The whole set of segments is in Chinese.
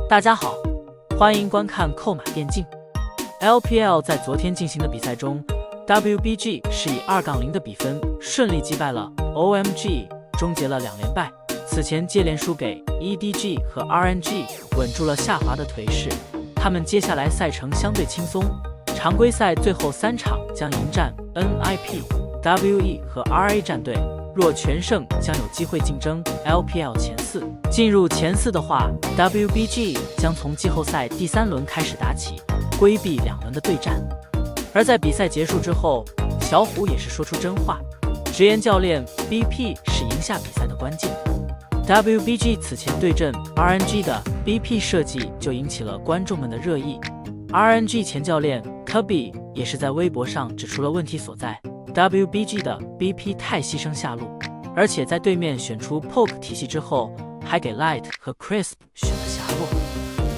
大家好，欢迎观看扣码电竞。LPL 在昨天进行的比赛中 ，WBG 是以2-0的比分顺利击败了 OMG， 终结了2连败。此前接连输给 EDG 和 RNG， 稳住了下滑的颓势。他们接下来赛程相对轻松，常规赛最后3场将迎战 NIP、WE 和 RA 战队。若全胜，将有机会竞争 LPL 前4。进入前4的话 ，WBG 将从季后赛第3轮开始打起，规避2轮的对战。而在比赛结束之后，小虎也是说出真话，直言教练 BP 是赢下比赛的关键。WBG 此前对阵 RNG 的 BP 设计就引起了观众们的热议。RNG 前教练 Tubby 也是在微博上指出了问题所在。WBG 的 BP 太牺牲下路，而且在对面选出 Poke 体系之后，还给 Light 和 Crisp 选了霞落。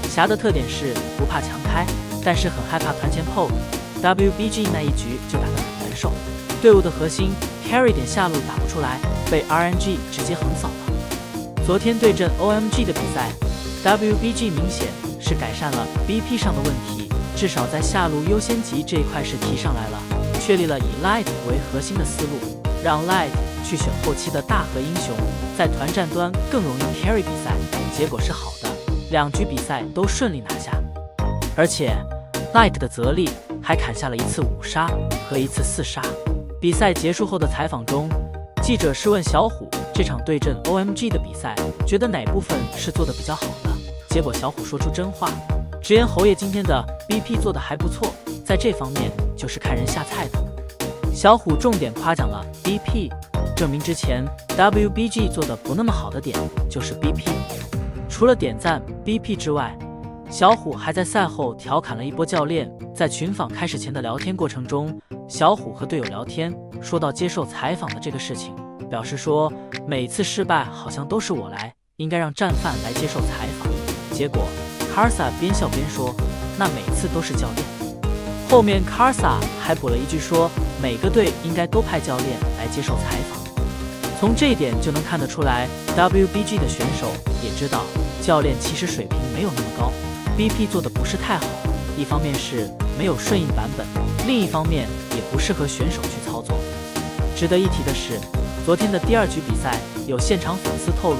霞的特点是不怕强开，但是很害怕团前 Poke。WBG 那一局就打得很难受，队伍的核心 Carry 点下路打不出来，被 RNG 直接横扫了。昨天对阵 OMG 的比赛 ，WBG 明显是改善了 BP 上的问题，至少在下路优先级这一块是提上来了。确立了以 Light 为核心的思路，让 Light 去选后期的大核英雄，在团战端更容易 carry 比赛，结果是好的，2局比赛都顺利拿下。而且 Light 的泽力还砍下了1次5杀和1次4杀。比赛结束后的采访中，记者是问小虎这场对阵 OMG 的比赛，觉得哪部分是做得比较好的？结果小虎说出真话，直言侯爷今天的 BP 做得还不错，在这方面就是看人下菜的。小虎重点夸奖了 BP， 证明之前 WBG 做的不那么好的点就是 BP。除了点赞 BP 之外，小虎还在赛后调侃了一波教练。在群访开始前的聊天过程中，小虎和队友聊天，说到接受采访的这个事情，表示说每次失败好像都是我来，应该让战犯来接受采访。结果 Karsa 边笑边说，那每次都是教练。后面 Karsa 还补了一句说，每个队应该都派教练来接受采访。从这一点就能看得出来 ，WBG 的选手也知道教练其实水平没有那么高。BP 做的不是太好，一方面是没有顺应版本，另一方面也不适合选手去操作。值得一提的是，昨天的第2局比赛，有现场粉丝透露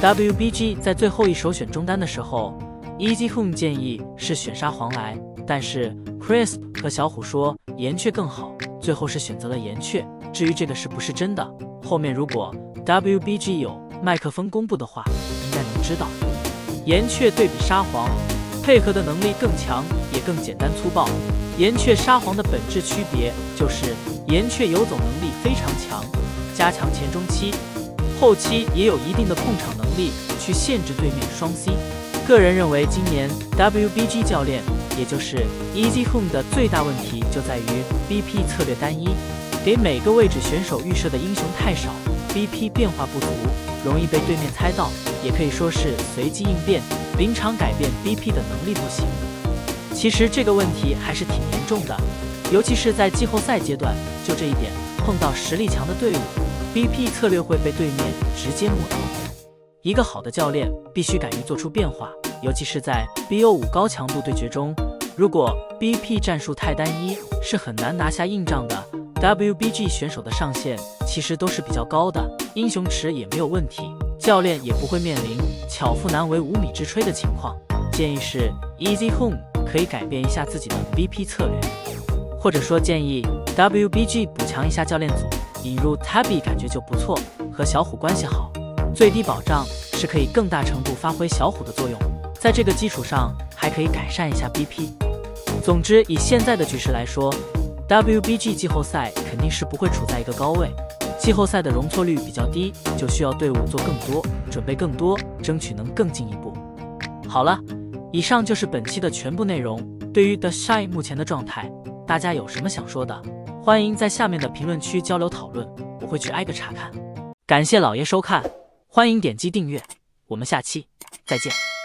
，WBG 在最后一手选中单的时候 ，EasyHome 建议是选杀黄来，但是 Crisp 和小虎说岩雀更好，最后是选择了岩雀。至于这个是不是真的，后面如果 WBG 有麦克风公布的话，应该能知道。岩雀对比沙皇，配合的能力更强，也更简单粗暴。岩雀沙皇的本质区别就是岩雀游走能力非常强，加强前中期，后期也有一定的控场能力，去限制对面双 C。个人认为，今年 WBG 教练，也就是 EasyHome 的最大问题就在于 BP 策略单一，给每个位置选手预设的英雄太少 ，BP 变化不足，容易被对面猜到，也可以说是随机应变，临场改变 BP 的能力不行。其实这个问题还是挺严重的，尤其是在季后赛阶段，就这一点，碰到实力强的队伍 ，BP 策略会被对面直接抹头。一个好的教练必须敢于做出变化，尤其是在 BO5 高强度对决中，如果 BP 战术太单一，是很难拿下硬仗的。WBG 选手的上限其实都是比较高的，英雄池也没有问题，教练也不会面临巧妇难为无米之炊的情况。建议是 EasyHome 可以改变一下自己的 BP 策略，或者说建议 WBG 补强一下教练组，引入 Tabby 感觉就不错，和小虎关系好，最低保障是可以更大程度发挥小虎的作用，在这个基础上还可以改善一下 BP。总之，以现在的局势来说， WBG 季后赛肯定是不会处在一个高位，季后赛的容错率比较低，就需要队伍做更多，准备更多，争取能更进一步。好了，以上就是本期的全部内容。对于 The Shy 目前的状态，大家有什么想说的，欢迎在下面的评论区交流讨论，我会去挨个查看。感谢老爷收看，欢迎点击订阅，我们下期再见。